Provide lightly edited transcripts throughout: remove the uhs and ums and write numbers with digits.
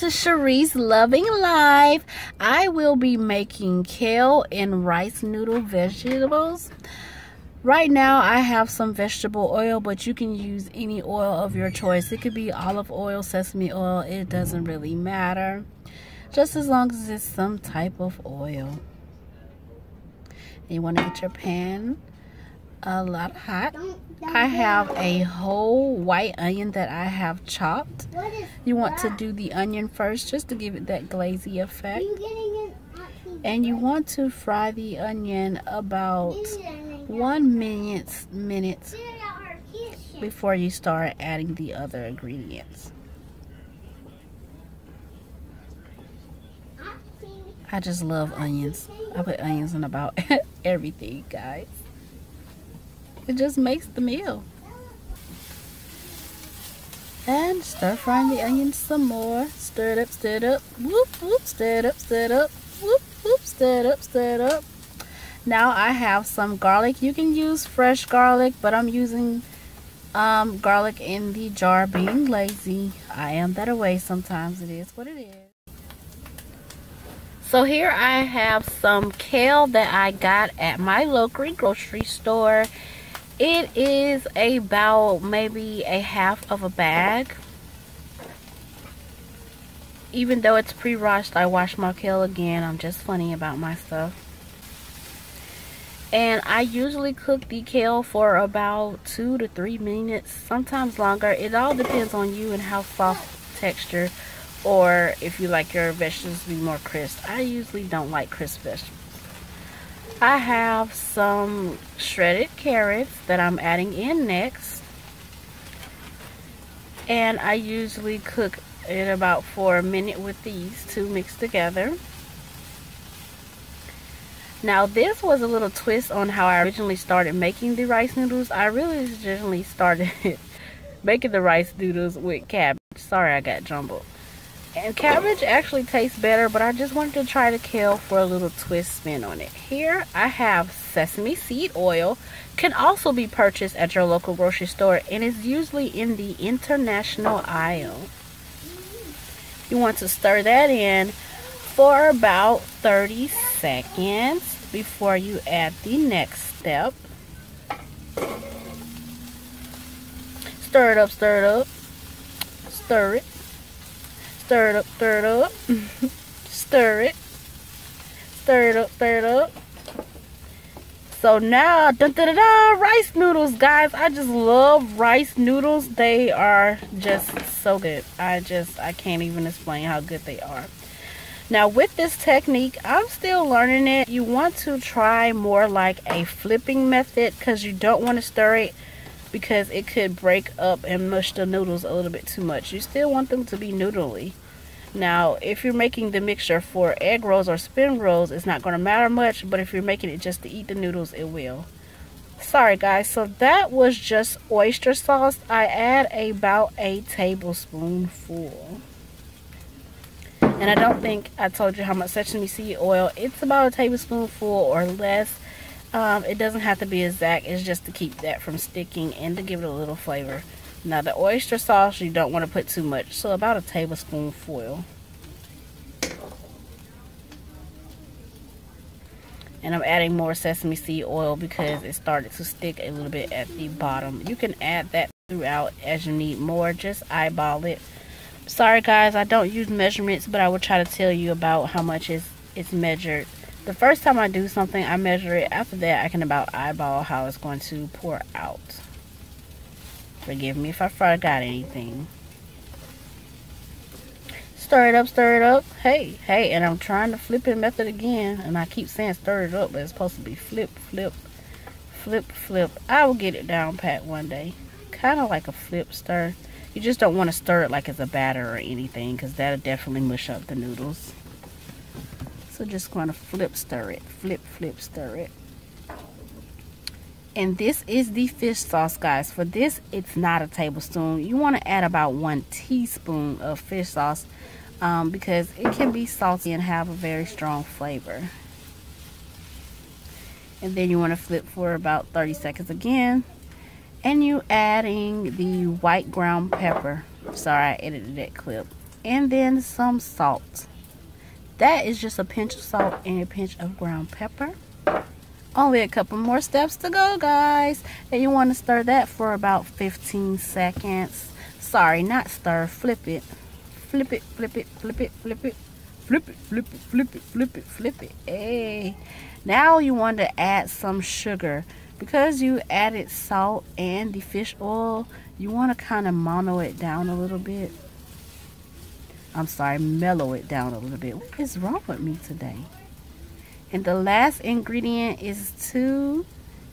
to Cherie's Loving Life. I will be making kale and rice noodle vegetables. Right now I have some vegetable oil, but you can use any oil of your choice. It could be olive oil, sesame oil, it doesn't really matter. Just as long as it's some type of oil. You want to get your pan a lot hot. I have a whole white onion that I have chopped. You want to do the onion first just to give it that glazy effect. And you want to fry the onion about 1 minute before you start adding the other ingredients. I just love onions. I put onions in about everything, guys. It just makes the meal. And stir frying the onions some more. Stir it up, stir it up. Whoop, whoop, stir it up, stir it up. Whoop, whoop, stir it up, stir it up. Now I have some garlic. You can use fresh garlic, but I'm using garlic in the jar, being lazy. I am that way sometimes. It is what it is. So here I have some kale that I got at my local grocery store. It is about maybe a half of a bag. Even though it's pre-washed, I wash my kale again. I'm just funny about my stuff. And I usually cook the kale for about 2 to 3 minutes, sometimes longer. It all depends on you and how soft texture, or if you like your vegetables to be more crisp. I usually don't like crisp vegetables. I have some shredded carrots that I'm adding in next. And I usually cook it about for a minute with these two mixed together. Now this was a little twist on how I originally started making the rice noodles. I really originally started making the rice noodles with cabbage. Sorry, I got jumbled. And cabbage actually tastes better, but I just wanted to try the kale for a little twist spin on it. Here I have sesame seed oil. Can also be purchased at your local grocery store and is usually in the international aisle. You want to stir that in for about 30 seconds before you add the next step. Stir it up, stir it up, stir it. Stir it up, stir it up, stir it, stir it up, stir it up. So now, rice noodles, guys. I just love rice noodles. They are just so good. I can't even explain how good they are. Now with this technique, I'm still learning it. You want to try more like a flipping method because you don't want to stir it, because it could break up and mush the noodles a little bit too much. You still want them to be noodly. Now, if you're making the mixture for egg rolls or spin rolls, it's not going to matter much, but if you're making it just to eat the noodles, it will. Sorry guys, so that was just oyster sauce. I add about a tablespoonful. And I don't think I told you how much sesame seed oil. It's about a tablespoonful or less. It doesn't have to be exact. It's just to keep that from sticking and to give it a little flavor. Now the oyster sauce, you don't want to put too much, so about a tablespoonful. And I'm adding more sesame seed oil because it started to stick a little bit at the bottom. You can add that throughout as you need more. Just eyeball it. Sorry guys, I don't use measurements, but I will try to tell you about how much it's measured. The first time I do something, I measure it. After that, I can about eyeball how it's going to pour out. Forgive me if I forgot anything. Stir it up, stir it up. Hey, and I'm trying the flipping method again. And I keep saying stir it up, but it's supposed to be flip, flip, flip, flip. I will get it down pat one day. Kind of like a flip stir. You just don't want to stir it like it's a batter or anything, because that'll definitely mush up the noodles. So just going to flip stir it. Flip, flip, stir it. And this is the fish sauce, guys. For this, it's not a tablespoon. You want to add about 1 teaspoon of fish sauce because it can be salty and have a very strong flavor. And then you want to flip for about 30 seconds again. And you adding the white ground pepper. Sorry, I edited that clip. and then some salt. That is just a pinch of salt and a pinch of ground pepper. Only a couple more steps to go, guys. And you want to stir that for about 15 seconds. Sorry, not stir, flip it. Flip it, flip it, flip it, flip it. Flip it, flip it, flip it, flip it, flip it. Hey. Now you want to add some sugar. Because you added salt and the fish oil, you want to kind of mono it down a little bit. I'm sorry, mellow it down a little bit. What is wrong with me today? And the last ingredient is 2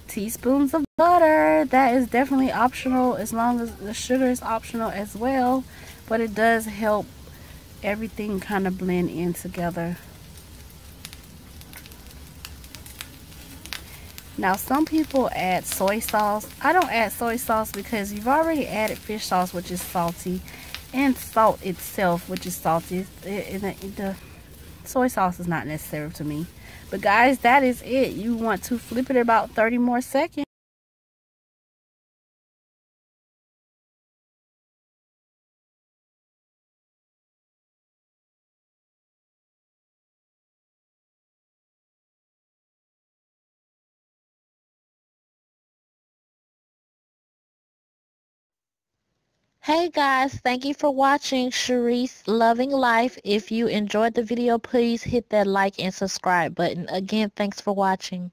teaspoons of butter. That is definitely optional, as long as the sugar is optional as well. But it does help everything kind of blend in together. Now some people add soy sauce. I don't add soy sauce because you've already added fish sauce, which is salty, and salt itself, which is salty. The soy sauce is not necessary to me. But guys, that is it. You want to flip it about 30 more seconds. Hey guys, thank you for watching Cherise Loving Life. If you enjoyed the video, please hit that like and subscribe button. Again, thanks for watching.